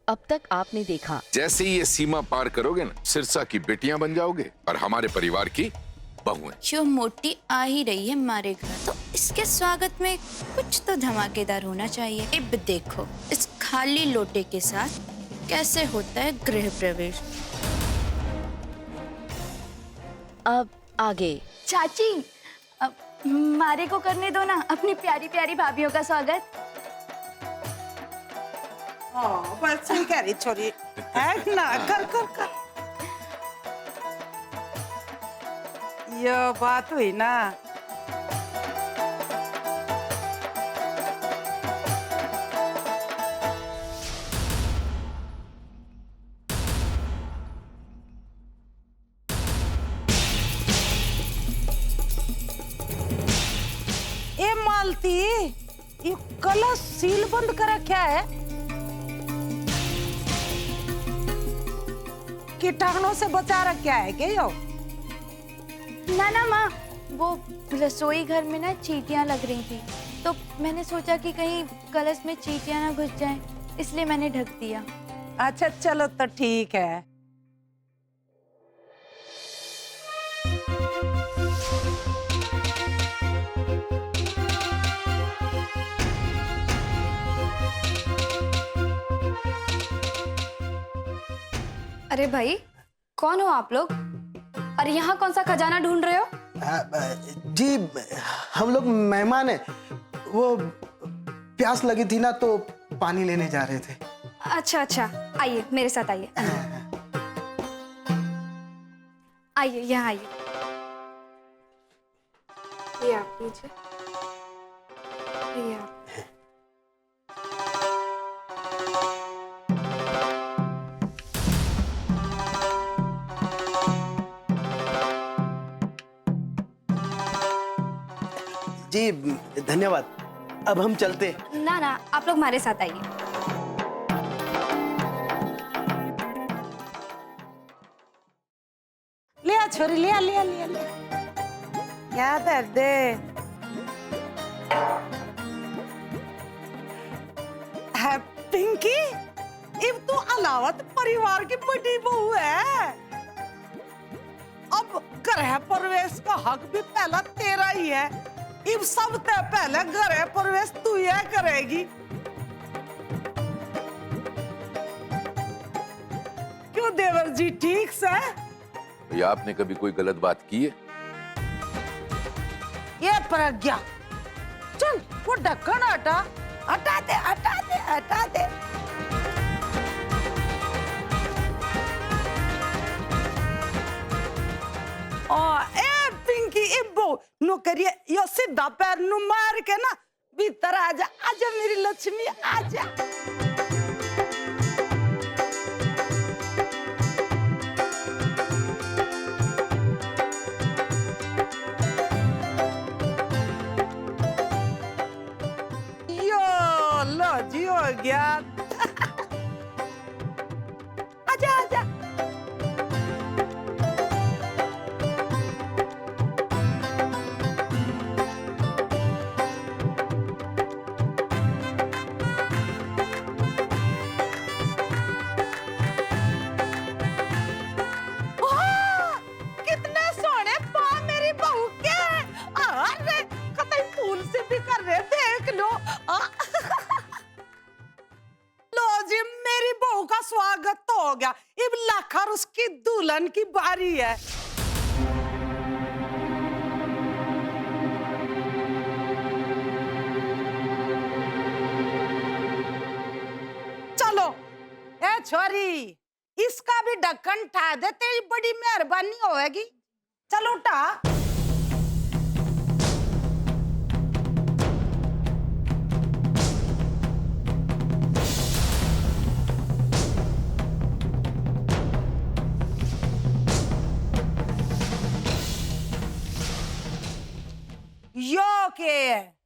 अब तक आपने देखा। जैसे ही ये सीमा पार करोगे ना, सिरसा की बेटियां बन जाओगे और हमारे परिवार की बहुएं। जो मोटी आ ही रही है हमारे घर, तो इसके स्वागत में कुछ तो धमाकेदार होना चाहिए। अब देखो इस खाली लोटे के साथ कैसे होता है गृह प्रवेश। अब आगे। चाची, अब मारे को करने दो ना अपनी प्यारी प्यारी भाभियों का स्वागत। बस सही कह रही छोरी है ना, कर कर कर। ये बात हुई ना। ए मालती, ये कलश सील बंद कर रखा है, कीटाणुओं से बचा रखा है क्या यो? ना ना माँ, वो रसोई घर में ना चींटियां लग रही थी, तो मैंने सोचा कि कहीं कलश में चींटियां ना घुस जाएं, इसलिए मैंने ढक दिया। अच्छा चलो तो ठीक है। अरे भाई, कौन हो आप लोग? और यहाँ कौन सा खजाना ढूंढ रहे हो? जी, हम लोग मेहमान हैं। वो प्यास लगी थी ना, तो पानी लेने जा रहे थे। अच्छा अच्छा, आइए मेरे साथ आइए। आइए यहाँ आइए। ये आप लीजिए। ये आप। जी धन्यवाद। अब हम चलते। ना ना, आप लोग हमारे साथ आइए। ले आ छोरी, ले आ ले आ ले आ ले। क्या दर्द है पिंकी? अब तू अलावत परिवार की बड़ी बहू है। अब गृह प्रवेश का हक भी पहला तेरा ही है। अब सबसे पहले गृह प्रवेश तू ही करेगी। क्यों देवर जी, ठीक से? भैया आपने कभी कोई गलत बात की है? ये प्रज्ञा, चल वो ढक्कन हटा, हटा दे हटा दे हटा दे। ए पिंकी, इब्बो नो करिए, यो सीधा पैर नु मार के ना भीतर आजा, आजा मेरी लक्ष्मी आजा। यो लो जी हो गया। आजा आजा। कितने सोने पाँव मेरी बहू के। अरे कतई फूल से भी कर रहे, देख लो। लो जी, मेरी बहू का स्वागत तो हो गया। अब लाखर उसकी दुल्हन की बारी है। चलो ए छोरी, इसका भी ढक्कन उठा दे, तेरी बड़ी मेहरबानी होगी। चलो उठा। यो के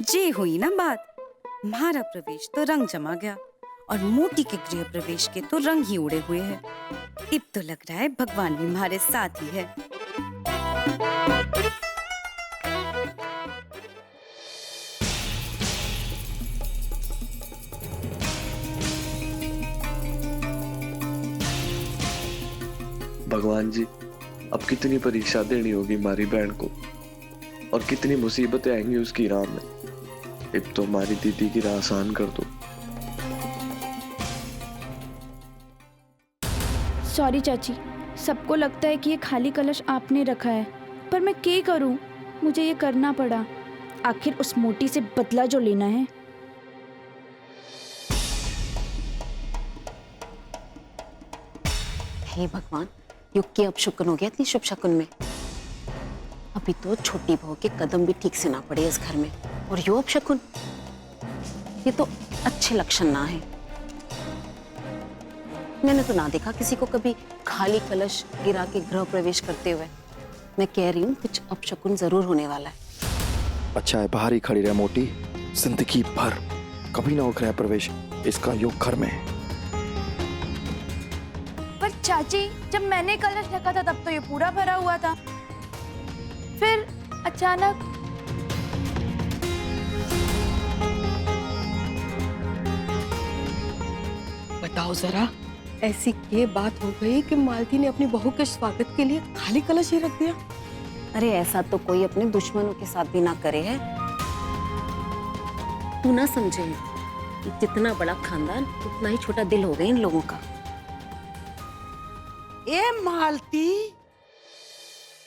जी हुई ना बात, हमारा प्रवेश तो रंग जमा गया और मोटी के गृह प्रवेश के तो रंग ही उड़े हुए हैं। अब तो लग रहा है भगवान भी हमारे साथ ही है। भगवान जी, अब कितनी परीक्षा देनी होगी हमारी बहन को और कितनी मुसीबतें आएंगी उसकी राह में। अब तो हमारी दीदी की राह आसान कर दो। सॉरी चाची, सबको लगता है कि ये खाली कलश आपने रखा है, पर मैं क्या करूं, मुझे ये करना पड़ा। आखिर उस मोटी से बदला जो लेना है। हे भगवान, युग के अपशुकन हो गया इतनी शुभ शकुन में। अभी तो छोटी बहू के कदम भी ठीक से ना पड़े इस घर में, और यो अपशकुन, ये तो अच्छे लक्षण ना है। मैंने तो ना देखा किसी को कभी खाली कलश गिरा के गृह प्रवेश करते हुए। मैं कह रही हूँ कुछ अपशकुन जरूर होने वाला है। अच्छा है बाहर ही खड़ी रहे मोटी, जिंदगी भर कभी ना हो गृह प्रवेश इसका योग घर में। पर चाची, जब मैंने कलश रखा था तब तो ये पूरा भरा हुआ था, फिर अचानक बताओ जरा, ऐसी ये बात हो गई कि मालती ने अपनी बहू के स्वागत के लिए खाली कलश ही रख दिया? अरे ऐसा तो कोई अपने दुश्मनों के साथ भी ना करे है। तू ना समझे, जितना बड़ा खानदान उतना ही छोटा दिल हो गया इन लोगों का। ए मालती,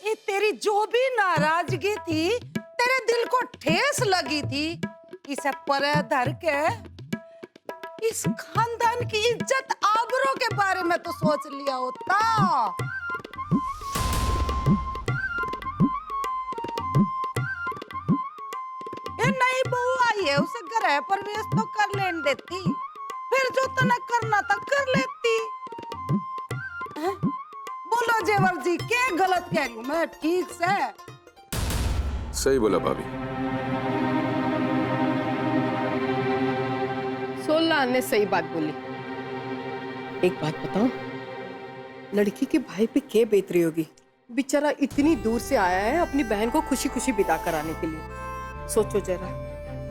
ये तेरी जो भी नाराजगी थी, तेरे दिल को ठेस लगी थी, इसे परे धर के इस खानदान की इज्जत आबरू के बारे में तो सोच लिया होता। ये नई बहू आई है, उसे गृह प्रवेश तो कर लेने देती, फिर जो तना करना था कर लेती। बोलो जेवर जी, क्या गलत कह रही हूँ मैं? ठीक से सही बोला भाभी। सोलह ने सही बात बोली। एक बात बताओ, लड़की के भाई पे क्या बीत रही होगी? बेचारा इतनी दूर से आया है अपनी बहन को खुशी खुशी विदा कराने के लिए। सोचो जरा,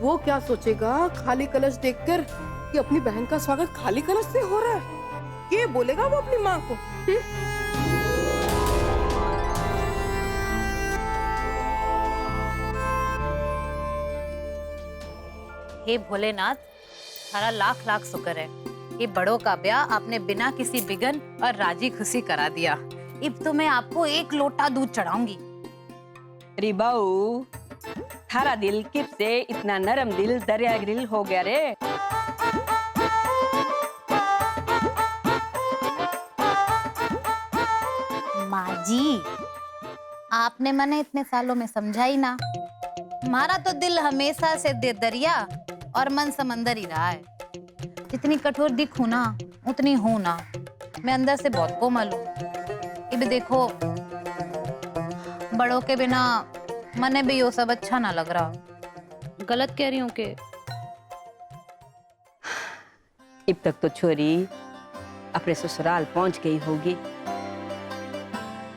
वो क्या सोचेगा खाली कलश देखकर कि अपनी बहन का स्वागत खाली कलश से हो रहा है? क्या बोलेगा वो अपनी माँ को? हे भोलेनाथ, थारा लाख लाख शुक्र है कि बड़ों का ब्याह आपने बिना किसी बिगन और राजी खुशी करा दिया। अब तो मैं आपको एक लोटा दूध चढ़ाऊंगी। अरे बहू, थारा दिल किप से इतना नरम दिल दरिया दिल हो गया रे? माँ जी, आपने मैंने इतने सालों में समझा ही ना। हमारा तो दिल हमेशा से दरिया और मन समंदर ही रहा है। जितनी कठोर दिखूं ना उतनी हूं ना। मैं अंदर से बहुत कोमल हूँ। ये भी देखो, बड़ों के बिना मने भी यो सब अच्छा ना लग रहा। गलत कह रही हूँ कि? अब तक तो छोरी अपने ससुराल पहुंच गई होगी,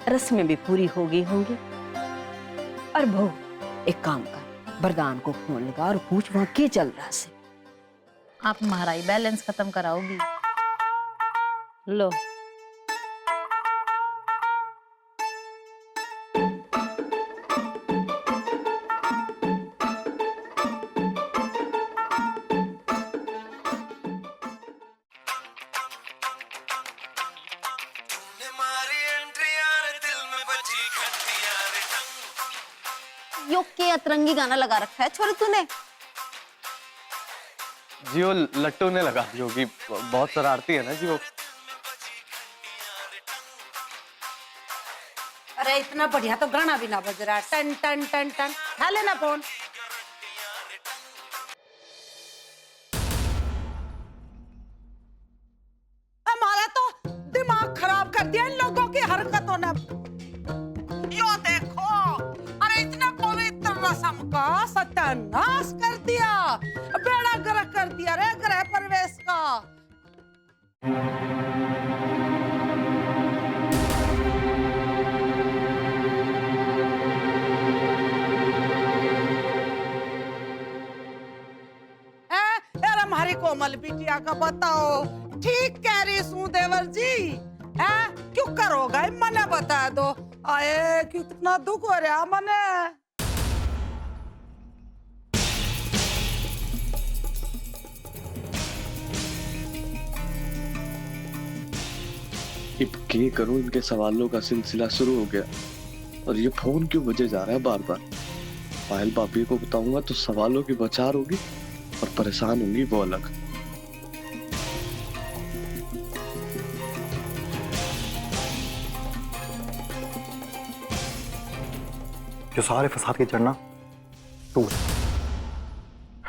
रस्में भी पूरी हो गई होंगी। और बहू, एक काम कर, बरदान को फोन लगा और पूछ वहां क्या चल रहा है। आप हमारा ही बैलेंस खत्म कराओगी। लो, यो के अतरंगी गाना लगा रखा है छोरे तूने? जी वो लट्टू ने लगा दी होगी, बहुत शरारती है ना जी वो। अरे इतना बढ़िया तो गाना भी ना बज रहा है। टन टन टन टन, खा लेना फोन। हमारा तो दिमाग खराब कर दिया इन लोगों की हरकतों ने। यो देखो, अरे इतने पवित्र रस्म का सत्यानाश कर यार हमारी कोमल बिटिया का बताओ, ठीक कह रही सू देवर जी है? क्यों करोगा मने बता दो। आए कितना दुख हो रहा मने। अब क्या करूं, इनके सवालों का सिलसिला शुरू हो गया और ये फोन क्यों बजे जा रहा है बार बार। पायल भाभी को बताऊंगा तो सवालों की बौछार होगी और परेशान होंगी वो अलग। जो सारे फसाद के चढ़ना तू है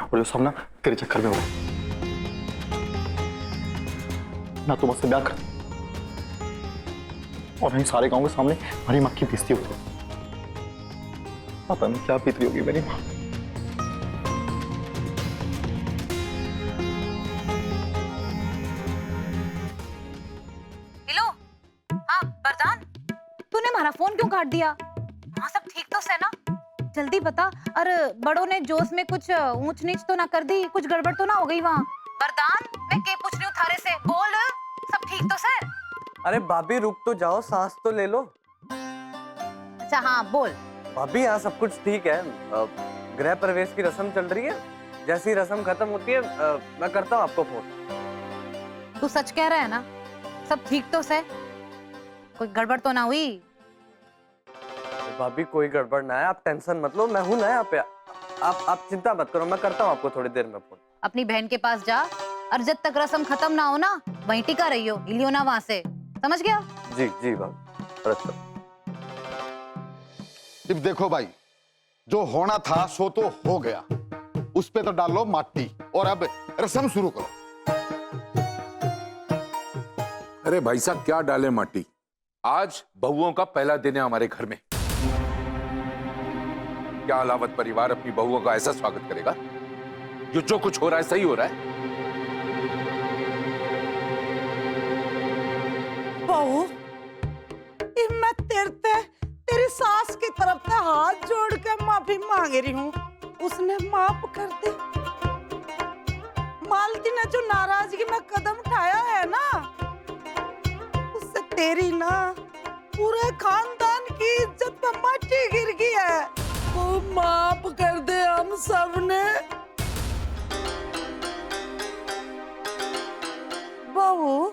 और जो सब ना तेरे चक्कर में हो रहा है। ना तू मुझसे ब्याह कर और नहीं सारे गांव के सामने हमारी मक्खी पीसती हो रही। पता नहीं क्या पीती होगी मेरी माँ। हेलो, हाँ वरदान, तूने हमारा फोन क्यों काट दिया? हाँ सब ठीक तो है ना? जल्दी बता। अरे बड़ों ने जोश में कुछ ऊंच नीच तो ना कर दी? कुछ गड़बड़ तो ना हो गई वहाँ? वरदान, मैं क्या पूछ रही हूँ थारे से, बोल सब ठीक तो है? अरे भाभी रुक तो जाओ, सांस तो ले लो। अच्छा हाँ बोल। भाभी यहाँ सब कुछ ठीक है। गृह प्रवेश की रस्म चल रही है, जैसी रस्म खत्म होती है मैं करता हूँ आपको फोन। तू सच कह रहा है ना? सब ठीक तो है? कोई गड़बड़ तो ना हुई? भाभी कोई गड़बड़ ना है, आप टेंशन मत लो, मैं हूं ना यहाँ पे। आप चिंता मत करो, मैं करता हूँ आपको थोड़ी देर में फोन। अपनी बहन के पास जा और जब तक रस्म खत्म ना हो ना वहीं टिका रही हो, हिलियो ना वहां से, समझ गया? जी जी भाभी। अच्छा अब देखो भाई, जो होना था सो तो हो गया, उस पे तो डालो माटी और अब रस्म शुरू करो। अरे भाई साहब क्या डाले माटी, आज बहुओं का पहला दिन है हमारे घर में। क्या अलावत परिवार अपनी बहुओं का ऐसा स्वागत करेगा? जो कुछ हो रहा है सही हो रहा है? बहू, मैं तेरी सास की तरफ से हाथ जोड़ के माफी मांग रही हूँ, उसने माफ कर दे। मालती ने जो नाराजगी में कदम उठाया है ना, उससे तेरी ना पूरे खानदान की इज्जत पे माटी गिर गई है। वो माफ कर दे हम सब ने। बहू,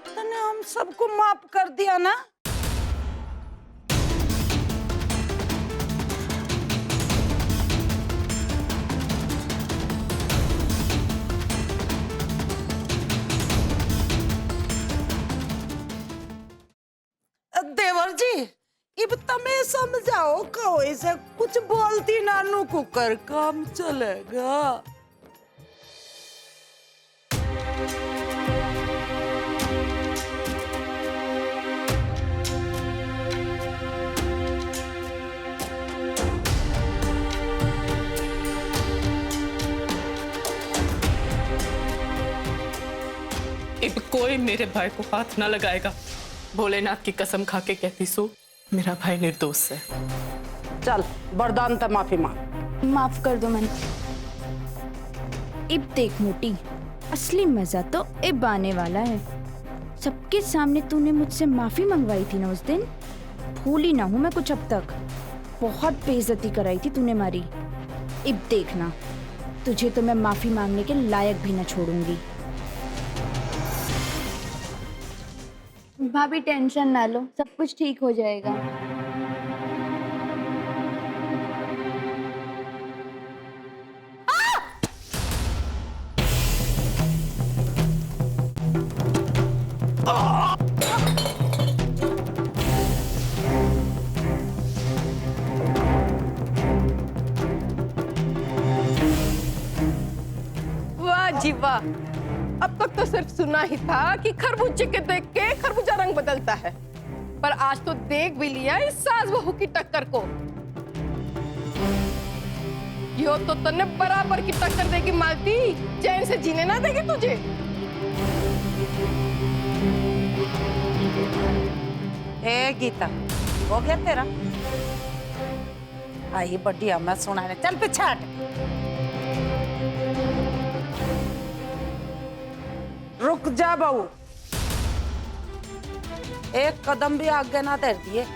तूने हम सबको माफ कर दिया ना? देवर जी, इब तमें समझाओ, कहो इसे कुछ बोलती नानू को कर काम चलेगा। अब कोई मेरे भाई को हाथ ना लगाएगा। भोलेनाथ की कसम खा के कहती सो, मेरा भाई निर्दोष है। चल वरदान तो माफी मांग। माफ कर दो मैंने। इब देख मोटी, असली मजा तो इब आने वाला है। सबके सामने तूने मुझसे माफी मंगवाई थी ना उस दिन, भूली ना हूं मैं कुछ अब तक। बहुत बेइज्जती कराई थी तूने मारी। इब देखना, तुझे तो मैं माफी मांगने के लायक भी ना छोड़ूंगी। भाभी टेंशन ना लो, सब कुछ ठीक हो जाएगा। वाह जी वाह, अब तक तो सिर्फ सुना ही था कि खरबूजे के देख के खरबूजा रंग बदलता है, पर आज तो देख भी लिया इस सास बहू की टक्कर को। यो तो तन्ने बराबर की टक्कर देगी मालती, चैन से जीने ना देगी तुझे। ए गीता, हो गया तेरा? आई बढ़िया, मैं सुना रहे। चल पीछे हट। रुक जा बहू, एक कदम भी आगे ना धर दिए।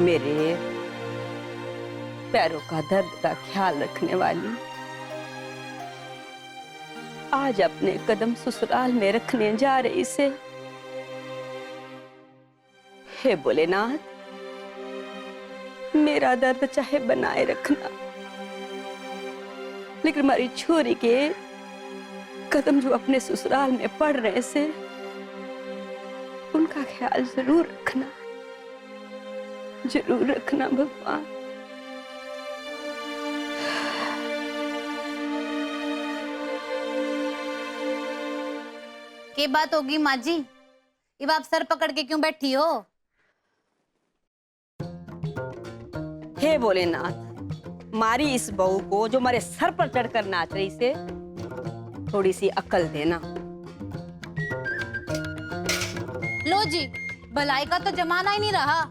मेरे पैरों का दर्द का ख्याल रखने वाली, आज अपने कदम ससुराल में रखने जा रही से। हे भोलेनाथ, मेरा दर्द चाहे बनाए रखना, लेकिन हमारी छोरी के कदम जो अपने ससुराल में पड़ रहे से, उनका ख्याल जरूर रखना, जरूर रखना भगवान। क्या बात होगी माँ जी? अब आप सर पकड़ के क्यों बैठी हो? हे भोलेनाथ, मारी इस बहू को जो हमारे सर पर चढ़कर नाच रही से थोड़ी सी अक्ल देना। लो जी, भलाई का तो जमाना ही नहीं रहा।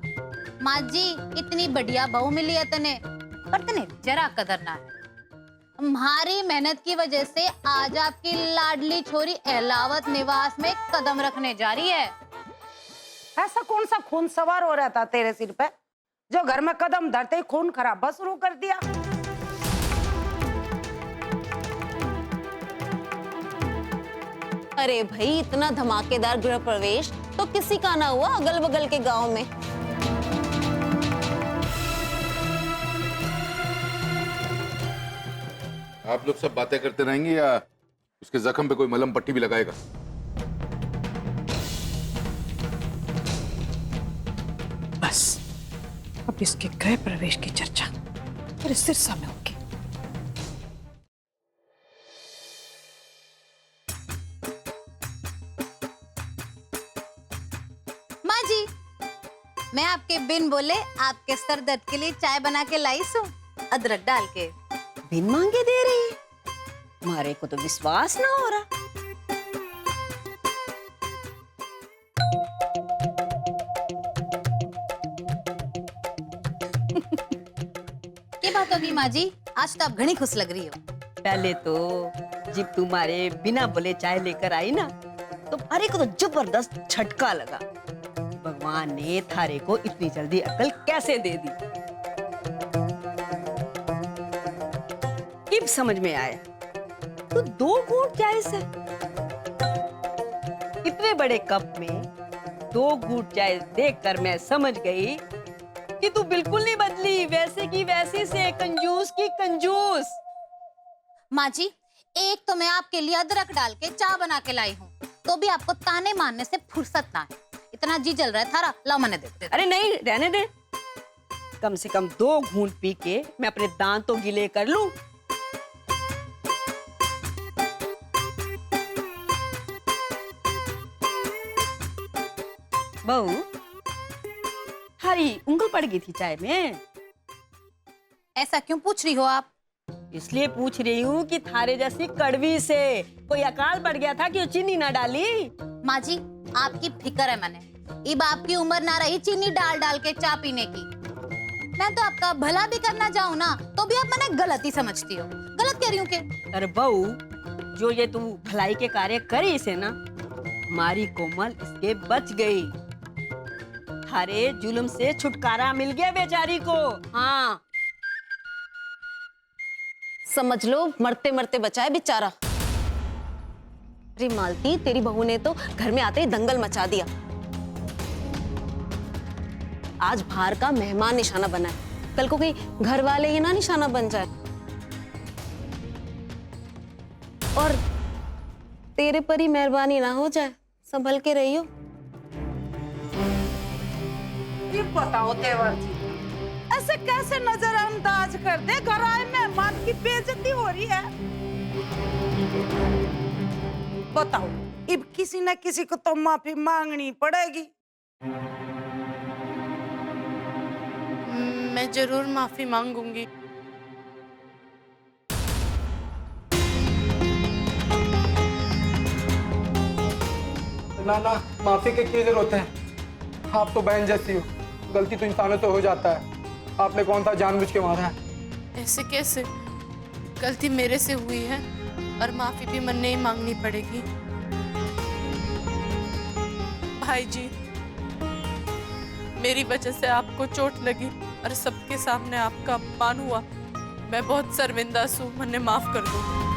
माँ जी, इतनी बढ़िया बहू मिली है तने, पर तने जरा कदर ना है। हमारी मेहनत की वजह से आज आपकी लाडली छोरी एलावत निवास में कदम रखने जा रही है। ऐसा कौन सा खून सवार हो रहा था तेरे सिर पे, जो घर में कदम धरते ही खून खराबा शुरू कर दिया? अरे भाई, इतना धमाकेदार गृह प्रवेश तो किसी का ना हुआ अगल बगल के गांव में। आप लोग सब बातें करते रहेंगे या उसके जख्म पे कोई मलहम पट्टी भी लगाएगा? बस अब इसके गृह प्रवेश की चर्चा मेरे सिरसा में होगी। माँ जी, मैं आपके बिन बोले आपके सर दर्द के लिए चाय बना के लाई हूँ, अदरक डाल के। बिन मांगे दे रही है? हमारे को तो विश्वास ना हो रहा। क्या बात होगी माँ जी? आज तो आप घनी खुश लग रही हो। पहले तो जब तुम्हारे बिना बोले चाय लेकर आई ना, तो अरे को तो जबरदस्त झटका लगा। भगवान ने थारे को इतनी जल्दी अकल कैसे दे दी। अब समझ में आया, तो 2 घूंट चाय से, इतने बड़े कप में 2 घूंट चाय देखकर मैं समझ गई कि तू बिल्कुल नहीं बदली, वैसे की वैसी से, कंजूस की कंजूस। माँ जी, एक तो मैं आपके लिए अदरक डाल के चाय बना के लाई हूँ, तो भी आपको ताने मारने से फुर्सत ना है। इतना जी जल रहा है थारा, लाओ मैंने दे। अरे नहीं, रहने दे। कम से कम 2 घूंट पी के मैं अपने दांत तो गीले कर लूं। बहू, हरी उंगल पड़ गई थी चाय में। ऐसा क्यों पूछ रही हो आप? इसलिए पूछ रही हूँ कि थारे जैसी कड़वी से कोई अकाल पड़ गया था कि चीनी ना डाली। माँ जी, आपकी फिक्र है मैंने। अब आपकी उम्र ना रही चीनी डाल डाल के चाय पीने की। मैं तो आपका भला भी करना चाहूँ ना, तो भी आप मैंने गलत ही समझती हो। गलत कह रही हूँ क्या? अरे बहू, जो ये तू भलाई के कार्य करी इसे ना, हमारी कोमल इसके बच गई। थारे जुल्म से छुटकारा मिल गया बेचारी को। हाँ, समझ लो मरते मरते बचा है बेचारा। अरे मालती, तेरी बहू ने तो घर में आते ही दंगल मचा दिया। आज बाहर का मेहमान निशाना बना है, कल को कोई घर वाले ही ना निशाना बन जाए। और तेरे पर ही मेहरबानी ना हो जाए, संभल के रहियो। ये बताओ देवर जी, ऐसे उसे कैसे नजरअंदाज कर दे? घर आए मेहमान की बेइज्जती हो रही है। बताओ, अब किसी न किसी को तो माफी मांगनी पड़ेगी। मैं जरूर माफी मांगूंगी। ना माफी की जरूरत है। आप तो बहन जैसी हो, गलती तो इंसानों से हो जाता है। आपने कौन सा जानबूझ के मारा है? ऐसे कैसे? गलती मेरे से हुई है और माफी भी मन ही मांगनी पड़ेगी। भाई जी, मेरी वजह से आपको चोट लगी और सबके सामने आपका अपमान हुआ। मैं बहुत शर्मिंदा हूँ, मुझे माफ कर दो।